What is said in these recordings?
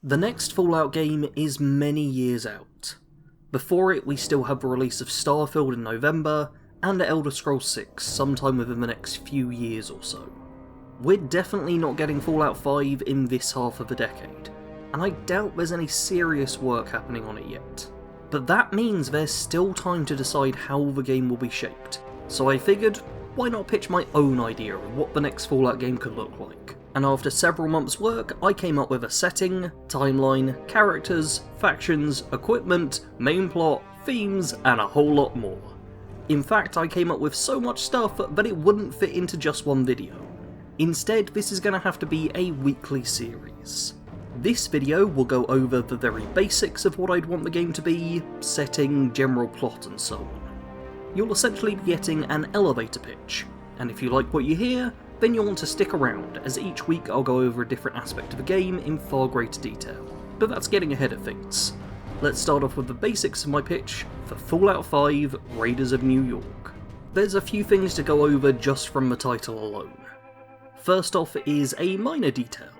The next Fallout game is many years out. Before it, we still have the release of Starfield in November, and Elder Scrolls 6 sometime within the next few years or so. We're definitely not getting Fallout 5 in this half of the decade, and I doubt there's any serious work happening on it yet. But that means there's still time to decide how the game will be shaped, so I figured, why not pitch my own idea of what the next Fallout game could look like? And after several months' work, I came up with a setting, timeline, characters, factions, equipment, main plot, themes, and a whole lot more. In fact, I came up with so much stuff that it wouldn't fit into just one video. Instead, this is going to have to be a weekly series. This video will go over the very basics of what I'd want the game to be, setting, general plot, and so on. You'll essentially be getting an elevator pitch, and if you like what you hear, then you'll want to stick around, as each week I'll go over a different aspect of the game in far greater detail. But that's getting ahead of things. Let's start off with the basics of my pitch for Fallout 5 Raiders of New York. There's a few things to go over just from the title alone. First off is a minor detail.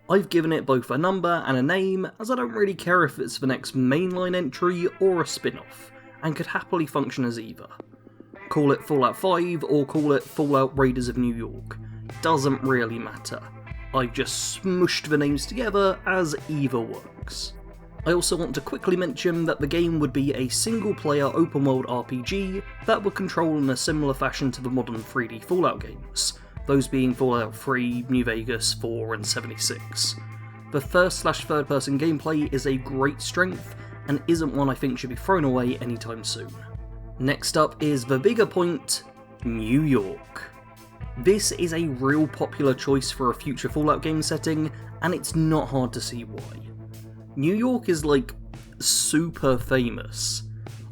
I've given it both a number and a name, as I don't really care if it's the next mainline entry or a spin-off, and could happily function as either. Call it Fallout 5 or call it Fallout Raiders of New York. Doesn't really matter. I've just smooshed the names together as either works. I also want to quickly mention that the game would be a single-player open-world RPG that would control in a similar fashion to the modern 3D Fallout games, those being Fallout 3, New Vegas, 4 and 76. The first/third-person gameplay is a great strength, and isn't one I think should be thrown away anytime soon. Next up is the bigger point, New York. This is a real popular choice for a future Fallout game setting, and it's not hard to see why. New York is like, super famous.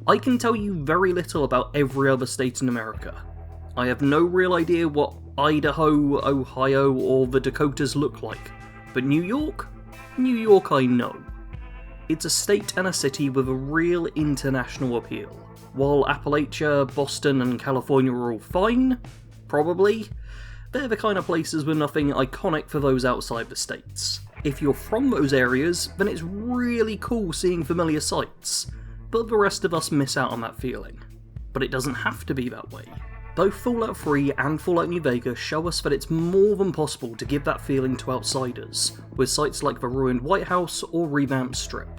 I can tell you very little about every other state in America. I have no real idea what Idaho, Ohio, or the Dakotas look like, but New York I know. It's a state and a city with a real international appeal. While Appalachia, Boston and California are all fine, probably, they're the kind of places with nothing iconic for those outside the states. If you're from those areas, then it's really cool seeing familiar sights, but the rest of us miss out on that feeling. But it doesn't have to be that way. Both Fallout 3 and Fallout New Vegas show us that it's more than possible to give that feeling to outsiders, with sites like the ruined White House or revamped Strip.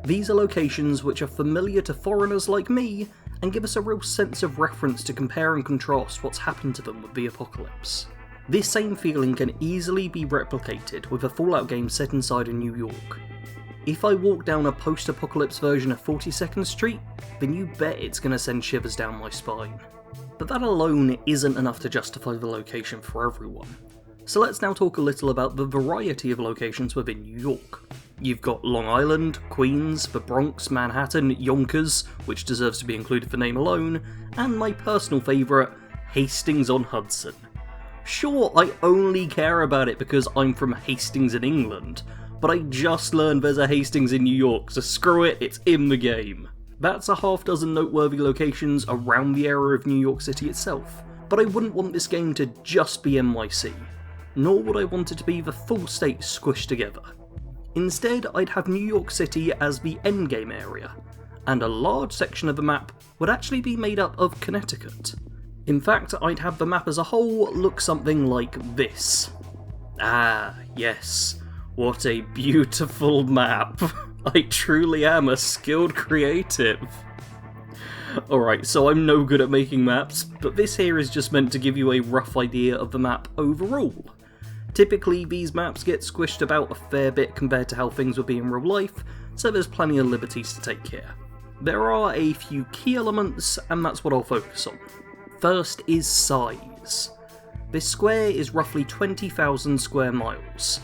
These are locations which are familiar to foreigners like me, and give us a real sense of reference to compare and contrast what's happened to them with the apocalypse. This same feeling can easily be replicated with a Fallout game set inside of New York. If I walk down a post-apocalypse version of 42nd Street, then you bet it's going to send shivers down my spine. But that alone isn't enough to justify the location for everyone. So let's now talk a little about the variety of locations within New York. You've got Long Island, Queens, the Bronx, Manhattan, Yonkers, which deserves to be included for name alone, and my personal favourite, Hastings-on-Hudson. Sure, I only care about it because I'm from Hastings in England, but I just learned there's a Hastings in New York, so screw it, it's in the game. That's a half dozen noteworthy locations around the area of New York City itself, but I wouldn't want this game to just be NYC, nor would I want it to be the full state squished together. Instead, I'd have New York City as the endgame area, and a large section of the map would actually be made up of Connecticut. In fact, I'd have the map as a whole look something like this. Ah, yes, what a beautiful map. I truly am a skilled creative. Alright, so I'm no good at making maps, but this here is just meant to give you a rough idea of the map overall. Typically, these maps get squished about a fair bit compared to how things would be in real life, so there's plenty of liberties to take here. There are a few key elements, and that's what I'll focus on. First is size. This square is roughly 20,000 square miles.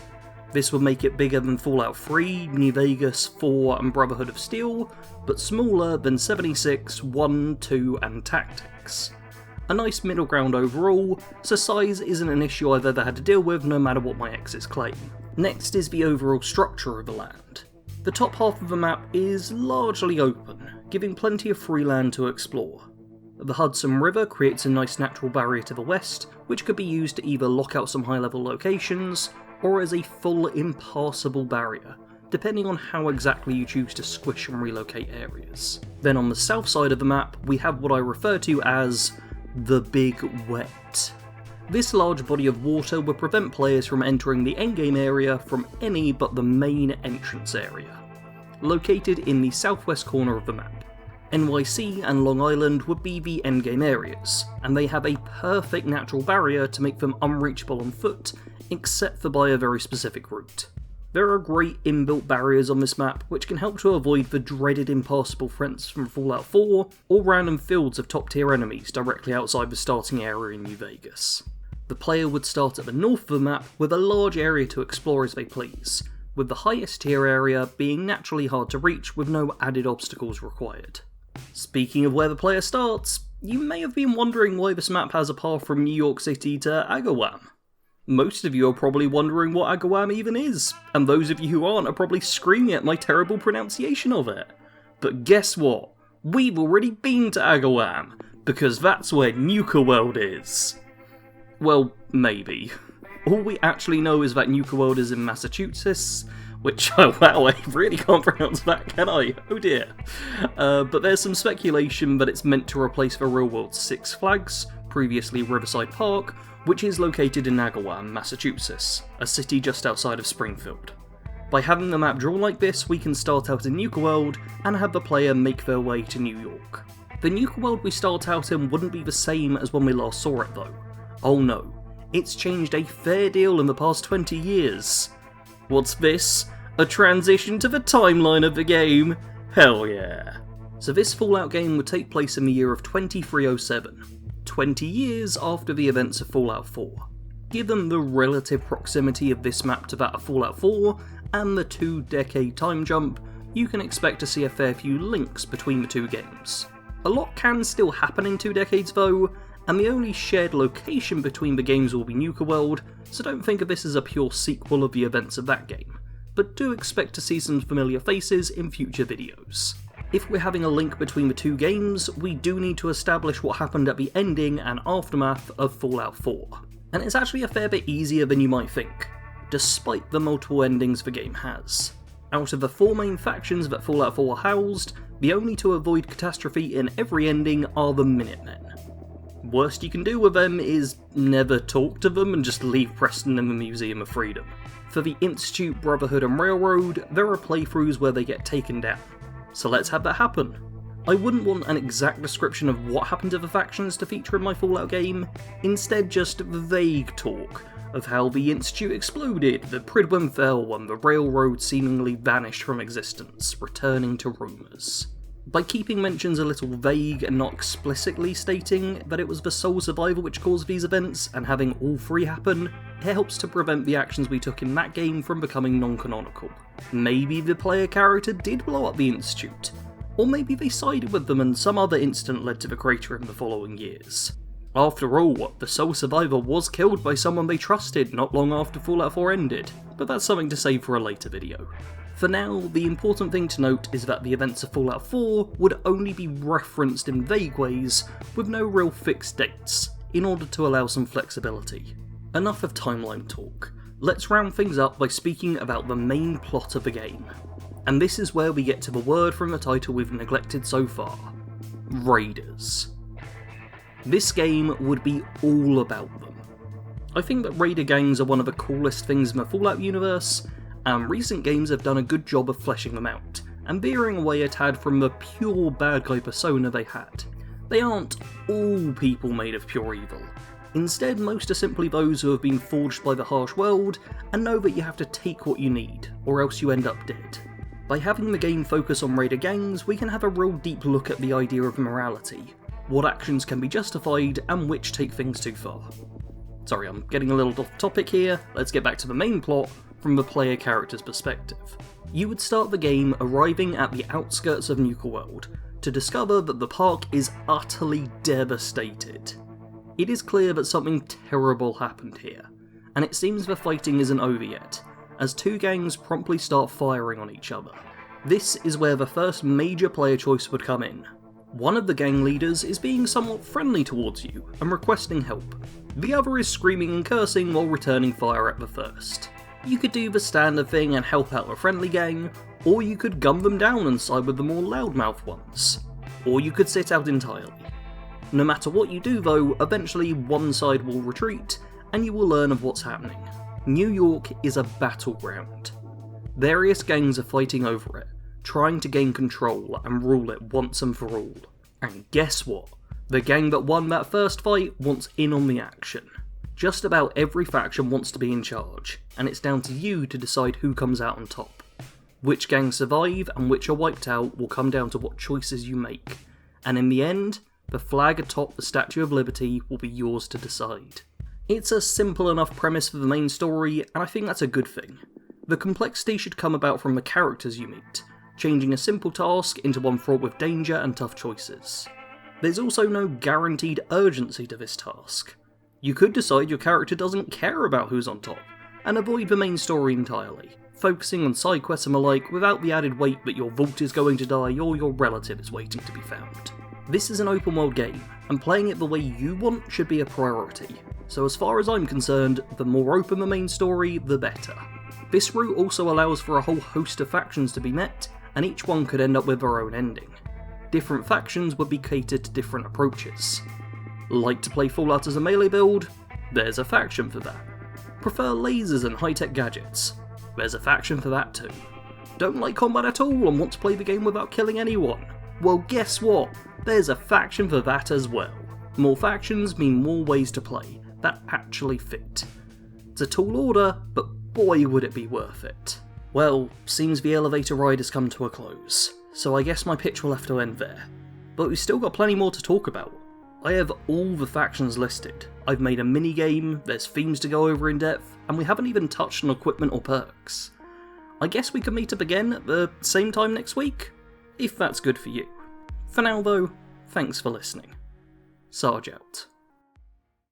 This would make it bigger than Fallout 3, New Vegas, 4 and Brotherhood of Steel, but smaller than 76, 1, 2 and Tactics. A nice middle ground overall, so size isn't an issue I've ever had to deal with no matter what my exes claim. Next is the overall structure of the land. The top half of the map is largely open, giving plenty of free land to explore. The Hudson River creates a nice natural barrier to the west, which could be used to either lock out some high level locations, or as a full impassable barrier, depending on how exactly you choose to squish and relocate areas. Then on the south side of the map, we have what I refer to as the Big Wet. This large body of water would prevent players from entering the endgame area from any but the main entrance area, located in the southwest corner of the map. NYC and Long Island would be the endgame areas, and they have a perfect natural barrier to make them unreachable on foot, except for by a very specific route. There are great inbuilt barriers on this map which can help to avoid the dreaded impassable threats from Fallout 4, or random fields of top tier enemies directly outside the starting area in New Vegas. The player would start at the north of the map with a large area to explore as they please, with the highest tier area being naturally hard to reach with no added obstacles required. Speaking of where the player starts, you may have been wondering why this map has a path from New York City to Agawam. Most of you are probably wondering what Agawam even is, and those of you who aren't are probably screaming at my terrible pronunciation of it. But guess what? We've already been to Agawam, because that's where Nuka World is. Well, maybe. All we actually know is that Nuka World is in Massachusetts, which, oh wow, I really can't pronounce that, can I? Oh dear. But there's some speculation that it's meant to replace the real-world Six Flags, previously Riverside Park, which is located in Agawam, Massachusetts, a city just outside of Springfield. By having the map drawn like this, we can start out in Nuka World and have the player make their way to New York. The Nuka World we start out in wouldn't be the same as when we last saw it though. Oh no, it's changed a fair deal in the past 20 years. What's this? A transition to the timeline of the game? Hell yeah. So this Fallout game would take place in the year of 2307, 20 years after the events of Fallout 4. Given the relative proximity of this map to that of Fallout 4, and the 2-decade time jump, you can expect to see a fair few links between the two games. A lot can still happen in 2 decades though, and the only shared location between the games will be Nuka World, so don't think of this as a pure sequel of the events of that game, but do expect to see some familiar faces in future videos. If we're having a link between the two games, we do need to establish what happened at the ending and aftermath of Fallout 4. And it's actually a fair bit easier than you might think, despite the multiple endings the game has. Out of the 4 main factions that Fallout 4 housed, the only to avoid catastrophe in every ending are the Minutemen. Worst you can do with them is never talk to them and just leave Preston in the Museum of Freedom. For the Institute, Brotherhood and Railroad, there are playthroughs where they get taken down. So let's have that happen. I wouldn't want an exact description of what happened to the factions to feature in my Fallout game, instead just vague talk of how the Institute exploded, the Pridwen fell, and the Railroad seemingly vanished from existence, returning to rumours. By keeping mentions a little vague and not explicitly stating that it was the sole survivor which caused these events, and having all 3 happen, it helps to prevent the actions we took in that game from becoming non-canonical. Maybe the player character did blow up the Institute, or maybe they sided with them and some other incident led to the crater in the following years. After all, the sole survivor was killed by someone they trusted not long after Fallout 4 ended, but that's something to save for a later video. For now, the important thing to note is that the events of Fallout 4 would only be referenced in vague ways, with no real fixed dates, in order to allow some flexibility. Enough of timeline talk. Let's round things up by speaking about the main plot of the game. And this is where we get to the word from the title we've neglected so far: Raiders. This game would be all about them. I think that Raider gangs are one of the coolest things in the Fallout universe, and recent games have done a good job of fleshing them out, and veering away a tad from the pure bad guy persona they had. They aren't all people made of pure evil. Instead, most are simply those who have been forged by the harsh world, and know that you have to take what you need, or else you end up dead. By having the game focus on Raider gangs, we can have a real deep look at the idea of morality, what actions can be justified, and which take things too far. Sorry, I'm getting a little off topic here, let's get back to the main plot from the player character's perspective. You would start the game arriving at the outskirts of Nuka World, to discover that the park is utterly devastated. It is clear that something terrible happened here, and it seems the fighting isn't over yet, as 2 gangs promptly start firing on each other. This is where the first major player choice would come in. One of the gang leaders is being somewhat friendly towards you and requesting help. The other is screaming and cursing while returning fire at the first. You could do the standard thing and help out a friendly gang, or you could gun them down and side with the more loudmouth ones, or you could sit out entirely. No matter what you do though, eventually one side will retreat, and you will learn of what's happening. New York is a battleground. Various gangs are fighting over it, trying to gain control and rule it once and for all. And guess what? The gang that won that first fight wants in on the action. Just about every faction wants to be in charge, and it's down to you to decide who comes out on top. Which gangs survive and which are wiped out will come down to what choices you make, and in the end, the flag atop the Statue of Liberty will be yours to decide. It's a simple enough premise for the main story, and I think that's a good thing. The complexity should come about from the characters you meet, changing a simple task into one fraught with danger and tough choices. There's also no guaranteed urgency to this task. You could decide your character doesn't care about who's on top, and avoid the main story entirely, focusing on side quests and the like without the added weight that your vault is going to die or your relative is waiting to be found. This is an open world game, and playing it the way you want should be a priority, so as far as I'm concerned, the more open the main story, the better. This route also allows for a whole host of factions to be met, and each one could end up with their own ending. Different factions would be catered to different approaches. Like to play Fallout as a melee build? There's a faction for that. Prefer lasers and high-tech gadgets? There's a faction for that too. Don't like combat at all and want to play the game without killing anyone? Well, guess what? There's a faction for that as well. More factions mean more ways to play that actually fit. It's a tall order, but boy would it be worth it. Well, seems the elevator ride has come to a close, so I guess my pitch will have to end there. But we've still got plenty more to talk about. I have all the factions listed, I've made a mini-game, there's themes to go over in depth, and we haven't even touched on equipment or perks. I guess we can meet up again at the same time next week, if that's good for you. For now though, thanks for listening. Sarge out.